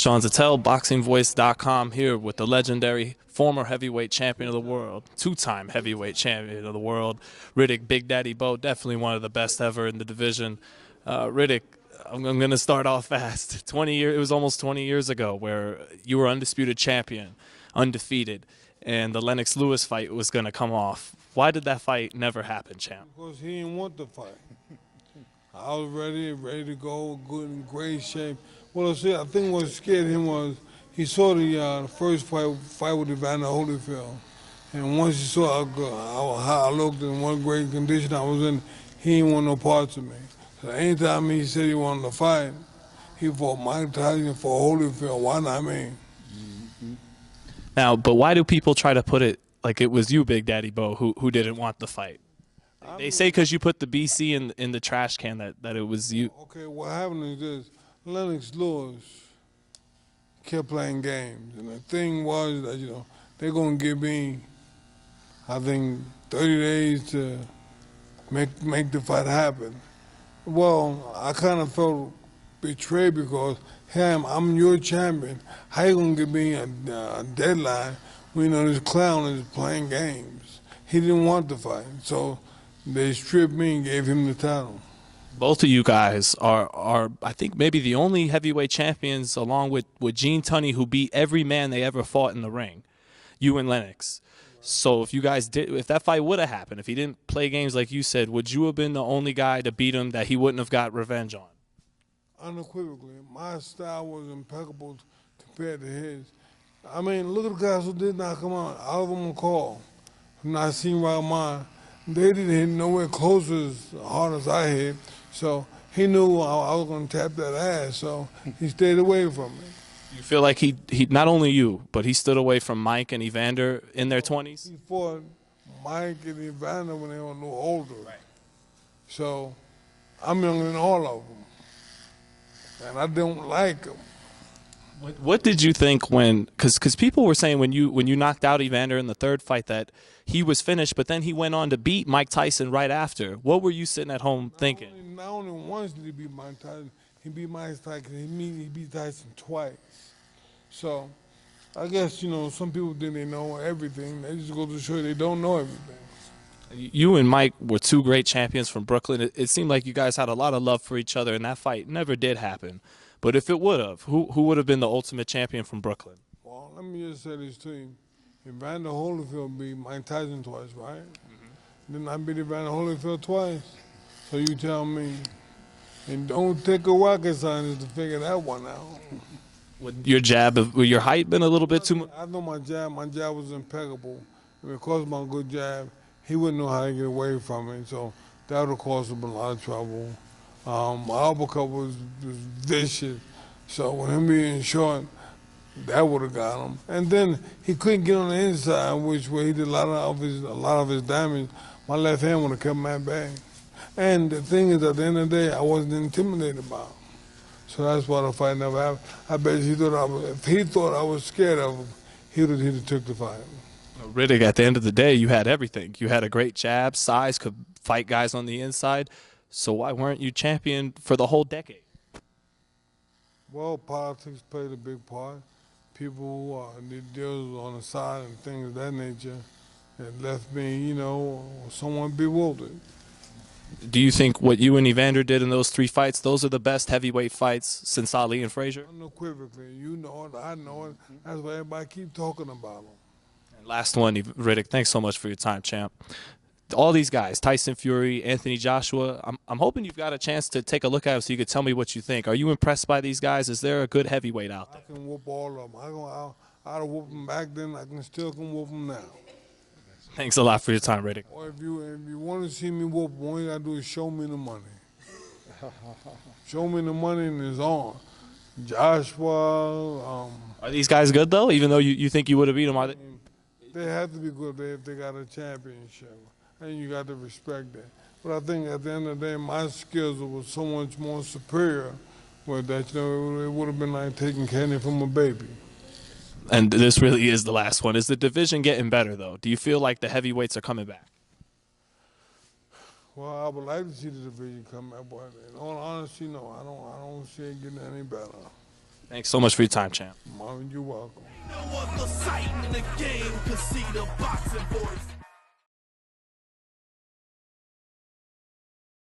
Sean Zittel, BoxingVoice.com, here with the legendary former heavyweight champion of the world, two-time heavyweight champion of the world, Riddick Big Daddy Bowe, definitely one of the best ever in the division. Riddick, I'm going to start off fast. It was almost 20 years ago where you were undisputed champion, undefeated, and the Lennox Lewis fight was going to come off. Why did that fight never happen, champ? Because he didn't want the fight. I was ready to go, good in great shape. Well, see, I think what scared him was he saw the first fight with Evander Holyfield, and once he saw how I looked and what great condition I was in, he didn't want no parts of me. So anytime he said he wanted to fight, he fought Mike Tyson for Holyfield. Why not me? Now, but why do people try to put it like it was you, Big Daddy Bowe, who didn't want the fight? They say because you put the BC in the trash can that it was you. Okay, what happened is this. Lennox Lewis kept playing games. And the thing was that, they're going to give me, I think, 30 days to make the fight happen. Well, I kind of felt betrayed because, hey, I'm your champion. How you going to give me a deadline when this clown is playing games? He didn't want the fight. So they stripped me and gave him the title. Both of you guys are I think, maybe the only heavyweight champions, along with Gene Tunney, who beat every man they ever fought in the ring, you and Lennox. So if that fight would have happened, if he didn't play games like you said, would you have been the only guy to beat him that he wouldn't have got revenge on? Unequivocally. My style was impeccable compared to his. I mean, look at the guys who did not come out. All of them McCall, Nassim Rahman. They didn't hit nowhere close as hard as I hit. So he knew I was going to tap that ass, so he stayed away from me. You feel like he not only you, but he stood away from Mike and Evander in their 20s? He fought Mike and Evander when they were a little older. Right. So I'm younger than all of them, and I don't like them. What did you think when? Because people were saying when you knocked out Evander in the third fight that he was finished, but then he went on to beat Mike Tyson right after. What were you sitting at home thinking? Not only once did he beat Mike Tyson, he beat Mike Tyson. He beat Tyson twice. So I guess some people think they know everything. They just go to show you they don't know everything. You and Mike were two great champions from Brooklyn. It seemed like you guys had a lot of love for each other, and that fight never did happen. But if it would have, who would have been the ultimate champion from Brooklyn? Well, let me just say this to you. Evander Holyfield beat Mike Tyson twice, right? Then I beat Evander Holyfield twice. So you tell me. And don't take a rocket scientist to figure that one out. Would your height been a little bit too much? I know my jab was impeccable. Because of my good jab, he wouldn't know how to get away from it. So that would have caused him a lot of trouble. My uppercut was vicious, so with him being short, that would have got him. And then he couldn't get on the inside, which way he did a lot of his damage. My left hand would have kept my back. And the thing is, at the end of the day, I wasn't intimidated by him. So that's why the fight never happened. I bet if he thought I was scared of him, he'd have took the fight. Riddick, at the end of the day, you had everything. You had a great jab, size, could fight guys on the inside. So why weren't you champion for the whole decade? Well, politics played a big part. People who did deals on the side and things of that nature that left me, somewhat bewildered. Do you think what you and Evander did in those 3 fights, those are the best heavyweight fights since Ali and Frazier? Unequivocally. You know it, I know it. That's why everybody keep talking about them. And last one, Riddick, thanks so much for your time, champ. All these guys, Tyson Fury, Anthony Joshua, I'm hoping you've got a chance to take a look at them so you could tell me what you think. Are you impressed by these guys? Is there a good heavyweight out there? I can whoop all of them. I'd have whooped them back then. I can still whoop them now. Thanks a lot for your time, Riddick. Or if you want to see me whoop, all you got to do is show me the money. Show me the money and it's on. Joshua. Are these guys good, though, even though you think you would have beat them? They have to be good if they got a championship. And you got to respect that. But I think at the end of the day, my skills were so much more superior with that, it would have been like taking candy from a baby. And this really is the last one. Is the division getting better, though? Do you feel like the heavyweights are coming back? Well, I would like to see the division come back, but in all honesty, no, I don't see it getting any better. Thanks so much for your time, champ. You're welcome. No other sight in the game could see the boxing voice.